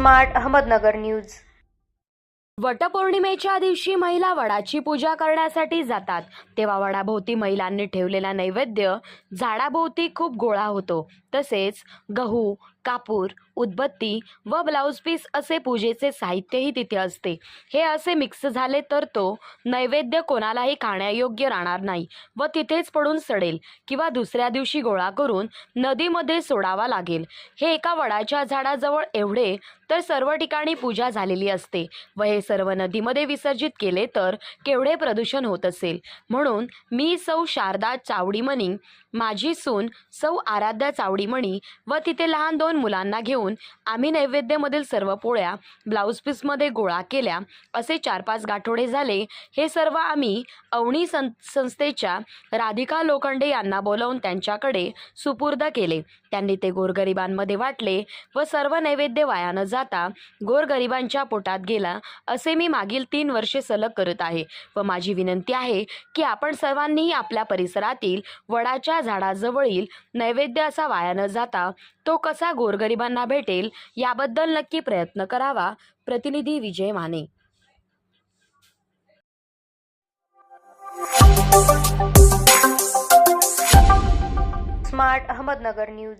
Smart Ahmednagar news. वटपौर्णिमेच्या दिवशी महिला वडाची पूजा करण्यासाठी जातात तेव्हा वडाभोवती महिलांनी ठेवलेला नैवेद्य झाडाभोवती खूप गोळा होतो। तसेच गहू, कापूर, उदबत्ती व ब्लाउज पीस असे पूजेचे साहित्यही तिथे असते। हे असे मिक्स झाले तर तो नैवेद्य कोणालाही खाण्यायोग्य राहणार नाही व तिथेच पडून सडेल किंवा दुसऱ्या दिवशी गोळा करून नदीमध्ये सोडावा लागेल। हे एका वडाच्या झाडाजवळ एवढे तर सर्व ठिकाणी पूजा झालेली असते व हे सर्व नदीमध्ये विसर्जित केले तर केवढे प्रदूषण होत असेल। म्हणून मी सौ शारदा चावडीमणी, माझी सून सौ आराध्या चावडीमणी व तिथे लहान 2 मुलांना घेऊन आम्ही नैवेद्यामधील सर्व पोळ्या ब्लाउज पीसमध्ये गोळा केल्या। असे 4-5 गाठोडे झाले। हे सर्व आम्ही अवनी संस्थेच्या राधिका लोखंडे यांना बोलावून त्यांच्याकडे सुपूर्द केले। त्यांनी ते गोरगरिबांमध्ये वाटले व सर्व नैवेद्य वाया न जाता गोरगरिबांच्या पोटात गेला असे मी मागील 3 वर्षे सलग करत आहे व माझी विनंती आहे की आपण सर्वांनी आपल्या परिसरातील वडाच्या झाडाजवळील नैवेद्य असा वाया न जाता तो कसा गोरगरिबांना भेटेल याबद्दल नक्की प्रयत्न करावा। प्रतिनिधी विजय माने। Smart Ahmednagar news.